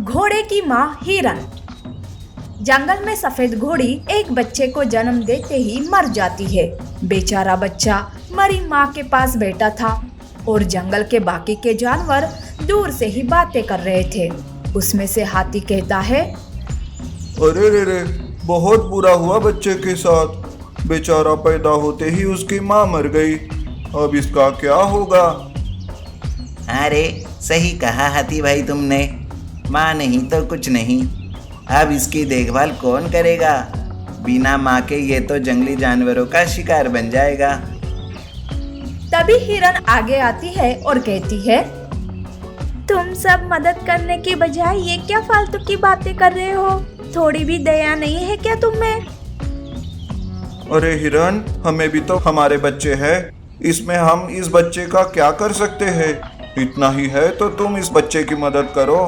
घोड़े की माँ हिरन। जंगल में सफेद घोड़ी एक बच्चे को जन्म देते ही मर जाती है। बेचारा बच्चा मरी माँ के पास बैठा था और जंगल के बाकी के जानवर दूर से ही बातें कर रहे थे। उसमें से हाथी कहता है, अरे रे रे, बहुत बुरा हुआ बच्चे के साथ। बेचारा पैदा होते ही उसकी माँ मर गई। अब इसका क्या होगा? अरे सही कहा हाथी भाई तुमने, माँ नहीं तो कुछ नहीं। अब इसकी देखभाल कौन करेगा? बिना माँ के ये तो जंगली जानवरों का शिकार बन जाएगा। तभी हिरन आगे आती है और कहती है, तुम सब मदद करने की बजाय ये क्या फालतू की बातें कर रहे हो? थोड़ी भी दया नहीं है क्या तुम में? अरे हिरन, हमें भी तो हमारे बच्चे हैं। इसमें हम इस बच्चे का क्या कर सकते हैं? इतना ही है तो तुम इस बच्चे की मदद करो।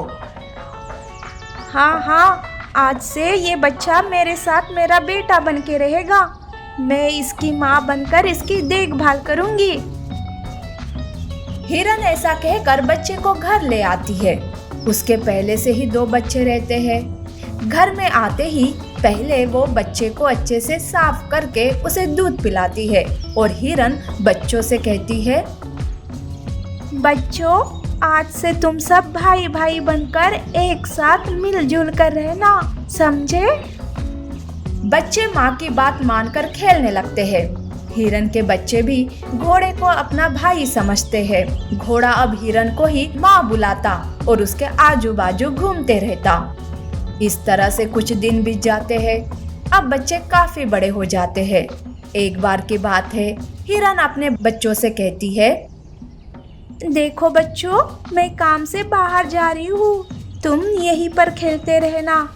हाँ, आज से ये बच्चा मेरे साथ मेरा बेटा बन के रहेगा। मैं इसकी माँ बनकर इसकी देखभाल करूंगी। हिरन ऐसा कहकर बच्चे को घर ले आती है। उसके पहले से ही 2 बच्चे रहते हैं। घर में आते ही पहले वो बच्चे को अच्छे से साफ करके उसे दूध पिलाती है और हिरन बच्चों से कहती है, बच्चों, आज से तुम सब भाई भाई बनकर एक साथ मिलजुल कर रहना, समझे? बच्चे माँ की बात मानकर खेलने लगते हैं। हिरन के बच्चे भी घोड़े को अपना भाई समझते हैं। घोड़ा अब हिरन को ही माँ बुलाता और उसके आजू बाजू घूमते रहता। इस तरह से कुछ दिन बीत जाते हैं। अब बच्चे काफी बड़े हो जाते हैं। एक बार की बात है, हिरन अपने बच्चों से कहती है, देखो बच्चों, मैं काम से बाहर जा रही हूँ, तुम यहीं पर खेलते रहना।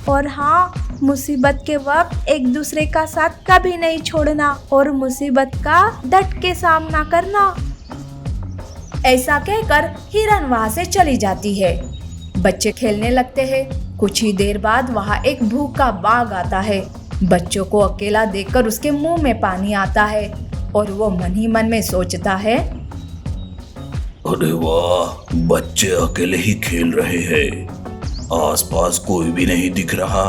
और हाँ, मुसीबत के वक्त एक दूसरे का साथ कभी नहीं छोड़ना और मुसीबत का डट के सामना करना। ऐसा कहकर हिरन वहाँ से चली जाती है। बच्चे खेलने लगते हैं। कुछ ही देर बाद वहाँ एक भूखा बाघ आता है। बच्चों को अकेला देखकर उसके मुंह में पानी आता है और वो मन ही मन में सोचता है, अरे वाह, बच्चे अकेले ही खेल रहे हैं, आसपास कोई भी नहीं दिख रहा।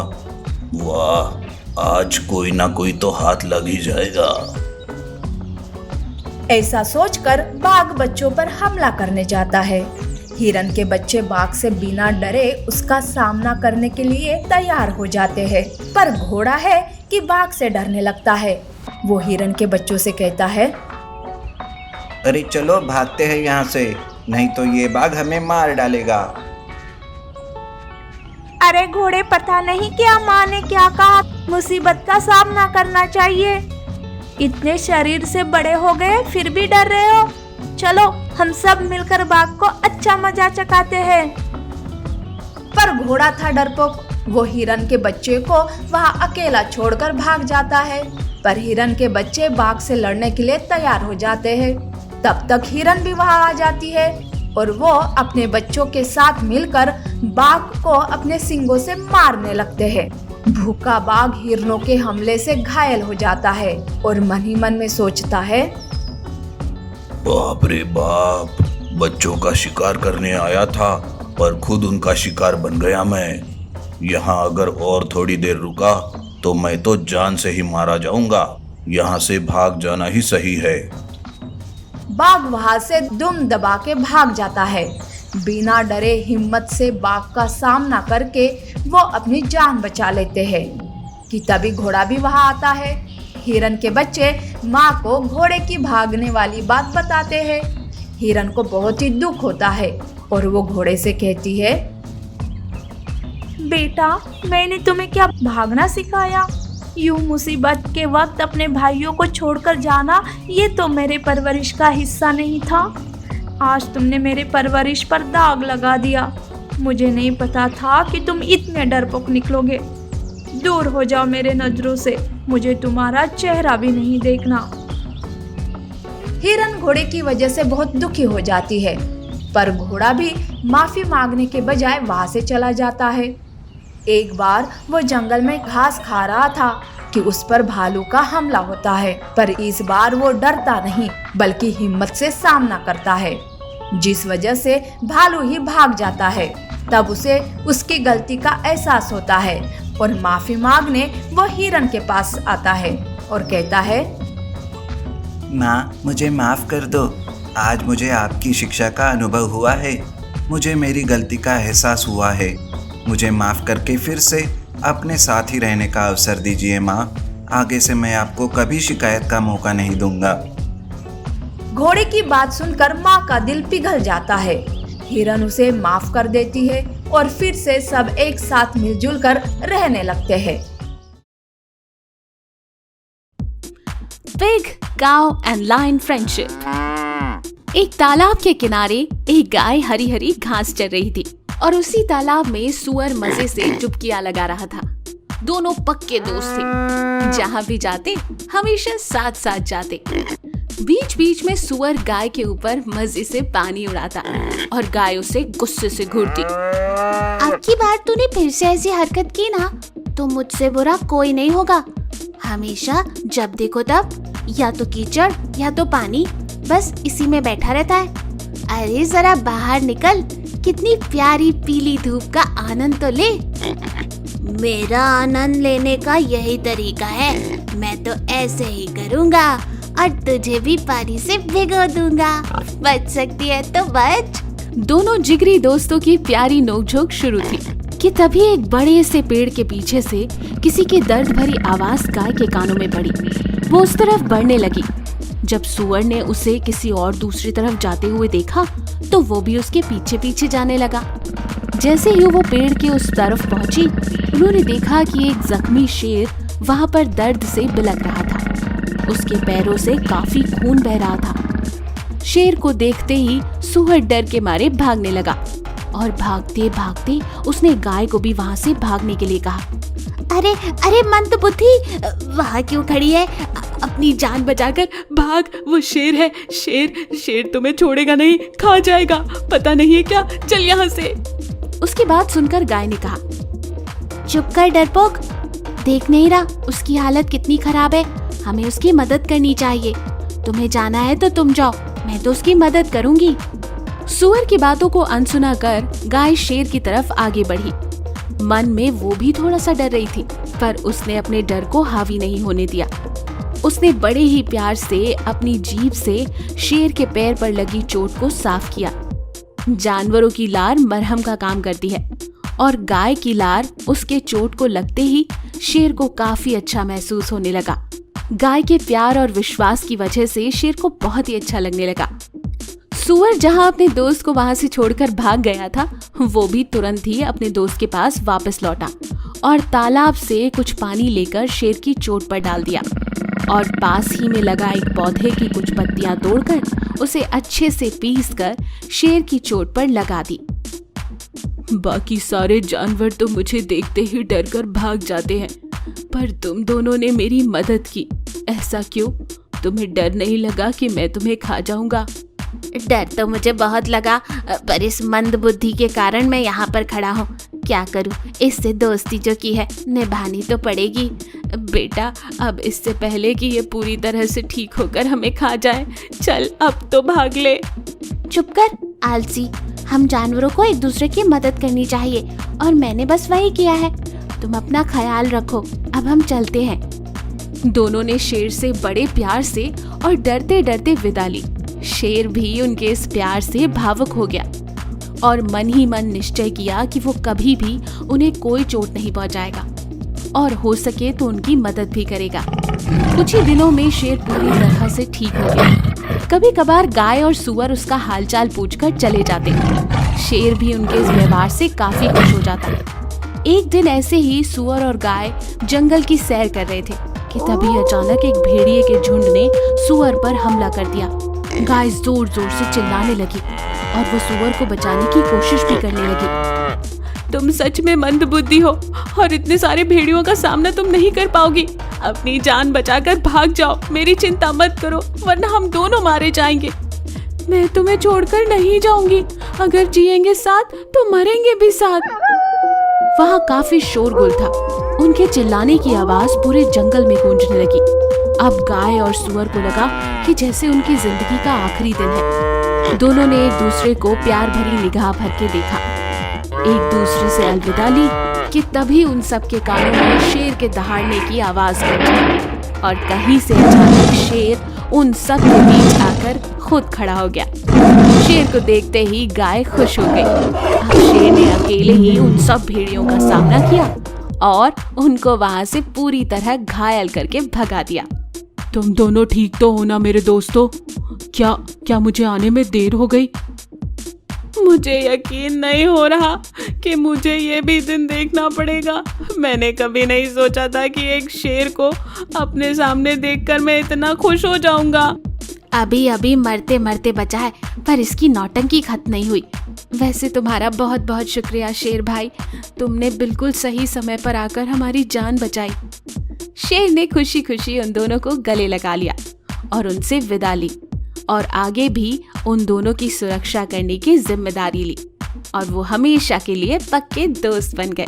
वाह, आज कोई ना कोई तो हाथ लग ही जाएगा। ऐसा सोचकर बाघ बच्चों पर हमला करने जाता है। हिरन के बच्चे बाघ से बिना डरे उसका सामना करने के लिए तैयार हो जाते हैं, पर घोड़ा है कि बाघ से डरने लगता है। वो हिरन के बच्चों से कहता है, अरे चलो भागते हैं यहाँ से, नहीं तो ये बाघ हमें मार डालेगा। अरे घोड़े, पता नहीं क्या माँ ने क्या कहा, मुसीबत का सामना करना चाहिए। इतने शरीर से बड़े हो गए फिर भी डर रहे हो। चलो हम सब मिलकर बाघ को अच्छा मजा चखाते हैं। पर घोड़ा था डरपोक। वो हिरन के बच्चे को वहाँ अकेला छोड़कर भाग जाता है। पर हिरन के बच्चे बाघ से लड़ने के लिए तैयार हो जाते हैं। तब तक हिरन भी वहाँ आ जाती है और वो अपने बच्चों के साथ मिलकर बाघ को अपने सींगों से मारने लगते हैं। भूखा बाघ हिरनों के हमले से घायल हो जाता है और मन ही मन में सोचता है, बाप रे बाप, बच्चों का शिकार करने आया था पर खुद उनका शिकार बन गया मैं। यहाँ अगर और थोड़ी देर रुका तो मैं तो जान से ही मारा जाऊंगा। यहाँ से भाग जाना ही सही है। बाघ वहां से दुम दबा के भाग जाता है। बिना डरे हिम्मत से बाघ का सामना करके वो अपनी जान बचा लेते हैं कि तभी घोड़ा भी वहां आता है। हिरन के बच्चे माँ को घोड़े की भागने वाली बात बताते हैं। हिरन को बहुत ही दुख होता है और वो घोड़े से कहती है, बेटा, मैंने तुम्हें क्या भागना सिखाया? यूं मुसीबत के वक्त अपने भाइयों को छोड़कर जाना, ये तो मेरे परवरिश का हिस्सा नहीं था। आज तुमने मेरे परवरिश पर दाग लगा दिया। मुझे नहीं पता था कि तुम इतने डरपोक निकलोगे। दूर हो जाओ मेरे नजरों से, मुझे तुम्हारा चेहरा भी नहीं देखना। हिरन घोड़े की वजह से बहुत दुखी हो जाती है, पर घोड़ा भी माफी मांगने के बजाय वहां से चला जाता है। एक बार वो जंगल में घास खा रहा था कि उस पर भालू का हमला होता है, पर इस बार वो डरता नहीं बल्कि हिम्मत से सामना करता है, जिस वजह से भालू ही भाग जाता है। तब उसे उसकी गलती का एहसास होता है और माफी मांगने वो हिरन के पास आता है और कहता है, माँ, मुझे माफ कर दो। आज मुझे आपकी शिक्षा का अनुभव हुआ है। मुझे मेरी गलती का एहसास हुआ है। मुझे माफ करके फिर से अपने साथ ही रहने का अवसर दीजिए माँ। आगे से मैं आपको कभी शिकायत का मौका नहीं दूंगा। घोड़े की बात सुनकर माँ का दिल पिघल जाता है। हिरन उसे माफ कर देती है और फिर से सब एक साथ मिलजुल कर रहने लगते हैं। Pig, cow and lion friendship। एक तालाब के किनारे एक गाय हरी हरी घास चर रही थी और उसी तालाब में सुअर मजे से डुबकियां लगा रहा था। दोनों पक्के दोस्त थे, जहां भी जाते हमेशा साथ साथ जाते। बीच बीच में सुअर गाय के ऊपर मजे से पानी उड़ाता और गाय उसे गुस्से से घूरती। अब की बार तूने फिर से ऐसी हरकत की ना तो मुझसे बुरा कोई नहीं होगा। हमेशा जब देखो तब या तो कीचड़ या तो पानी, बस इसी में बैठा रहता है। अरे जरा बाहर निकल, कितनी प्यारी पीली धूप का आनंद तो ले। मेरा आनंद लेने का यही तरीका है। मैं तो ऐसे ही करूँगा और तुझे भी पानी से भिगो दूंगा। बच सकती है तो बच। दोनों जिगरी दोस्तों की प्यारी नोकझोंक शुरू थी कि तभी एक बड़े से पेड़ के पीछे से किसी की दर्द भरी आवाज गाय के कानों में पड़ी। वो उस तरफ बढ़ने लगी। जब सुअर ने उसे किसी और दूसरी तरफ जाते हुए देखा तो वो भी उसके पीछे पीछे जाने लगा। जैसे ही वो पेड़ के उस तरफ पहुंची, उन्होंने देखा कि एक जख्मी शेर वहां पर दर्द से बिलख रहा था। उसके पैरों से काफी खून बह रहा था। शेर को देखते ही सुअर डर के मारे भागने लगा और भागते भागते उसने गाय को भी वहां से भागने के लिए कहा। अरे अरे मंदबुद्धि, वहाँ क्यों खड़ी है? अपनी जान बचाकर भाग, वो शेर है। शेर तुम्हें छोड़ेगा नहीं, खा जाएगा। पता नहीं है क्या, चल यहाँ से। उसकी बात सुनकर गाय ने कहा, चुप कर डरपोक, देख नहीं रहा उसकी हालत कितनी खराब है। हमें उसकी मदद करनी चाहिए। तुम्हें जाना है तो तुम जाओ, मैं तो उसकी मदद करूंगी। सुअर की बातों को अनसुना कर गाय शेर की तरफ आगे बढ़ी। मन में वो भी थोड़ा सा डर रही थी, पर उसने अपने डर को हावी नहीं होने दिया। उसने बड़े ही प्यार से अपनी जीभ से शेर के पैर पर लगी चोट को साफ किया। जानवरों की लार मरहम का काम करती है और गाय की लार उसके चोट को लगते ही शेर को काफी अच्छा महसूस होने लगा। गाय के प्यार और विश्वास की वजह से शेर को बहुत ही अच्छा लगने लगा। सुअर जहां अपने दोस्त को वहां से छोड़कर भाग गया था, वो भी तुरंत ही अपने दोस्त के पास वापस लौटा और तालाब से कुछ पानी लेकर शेर की चोट पर डाल दिया और पास ही में लगा एक पौधे की कुछ पत्तियां तोड़कर उसे अच्छे से पीसकर शेर की चोट पर लगा दी। बाकी सारे जानवर तो मुझे देखते ही डर कर भाग जाते हैं, पर तुम दोनों ने मेरी मदद की। ऐसा क्यों? तुम्हें डर नहीं लगा कि मैं तुम्हें खा जाऊंगा? डर तो मुझे बहुत लगा, पर इस मंद बुद्धि के कारण मैं यहाँ पर खड़ा हूँ। क्या करूँ, इससे दोस्ती जो की है निभानी तो पड़ेगी। बेटा, अब इससे पहले कि ये पूरी तरह से ठीक होकर हमें खा जाए, चल अब तो भाग ले। चुप कर आलसी, हम जानवरों को एक दूसरे की मदद करनी चाहिए और मैंने बस वही किया है। तुम अपना ख्याल रखो, अब हम चलते हैं। दोनों ने शेर से बड़े प्यार से और डरते डरते विदा ली। शेर भी उनके इस प्यार से भावुक हो गया और मन ही मन निश्चय किया कि वो कभी भी उन्हें कोई चोट नहीं पहुंचाएगा और हो सके तो उनकी मदद भी करेगा। कुछ ही दिनों में शेर पूरी तरह से ठीक हो गया। कभी कभार गाय और सुअर उसका हालचाल पूछकर चले जाते। शेर भी उनके इस व्यवहार से काफी खुश हो जाता। एक दिन ऐसे ही सुअर और गाय जंगल की सैर कर रहे थे कि तभी अचानक एक भेड़िए के झुंड ने सुअर पर हमला कर दिया। गाय जोर जोर से चिल्लाने लगी और वो सुअर को बचाने की कोशिश भी करने लगी। तुम सच में मंदबुद्धि हो और इतने सारे भेड़ियों का सामना तुम नहीं कर पाओगी। अपनी जान बचाकर भाग जाओ, मेरी चिंता मत करो, वरना हम दोनों मारे जाएंगे। मैं तुम्हें छोड़कर नहीं जाऊंगी। अगर जिएंगे साथ तो मरेंगे भी साथ। वहाँ काफी शोरगुल था। उनके चिल्लाने की आवाज पूरे जंगल में गूंजने लगी। अब गाय और सुअर को लगा कि जैसे उनकी जिंदगी का आखिरी दिन है। दोनों ने एक दूसरे को प्यार भरी निगाह भर के देखा। एक दूसरे से अलविदा ली कि तभी उन सब के कानों में शेर के दहाड़ने की आवाज गूंजी और कहीं से अचानक शेर उन सब के बीच आकर खुद खड़ा हो गया। शेर को देखते ही गाय खुश हो गई। अब शेर ने अकेले ही उन सब भेड़ियों का सामना किया और उनको वहां से पूरी तरह घायल करके भगा दिया। तुम दोनों ठीक तो हो ना मेरे दोस्तों? क्या मुझे आने में देर हो गई? मुझे यकीन नहीं हो रहा कि मुझे ये भी दिन देखना पड़ेगा। मैंने कभी नहीं सोचा था कि एक शेर को अपने सामने देखकर मैं इतना खुश हो जाऊंगा। अभी अभी मरते मरते बचा है, पर इसकी नौटंकी खत्म नहीं हुई। वैसे तुम्हारा बहुत बहुत शुक्रिया शेर भाई, तुमने बिल्कुल सही समय पर आकर हमारी जान बचाई। शेर ने खुशी खुशी उन दोनों को गले लगा लिया और उनसे विदा ली और आगे भी उन दोनों की सुरक्षा करने की जिम्मेदारी ली और वो हमेशा के लिए पक्के दोस्त बन गए।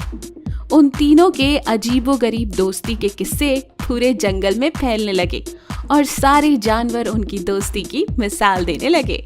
उन तीनों के अजीबोगरीब दोस्ती के किस्से पूरे जंगल में फैलने लगे और सारे जानवर उनकी दोस्ती की मिसाल देने लगे।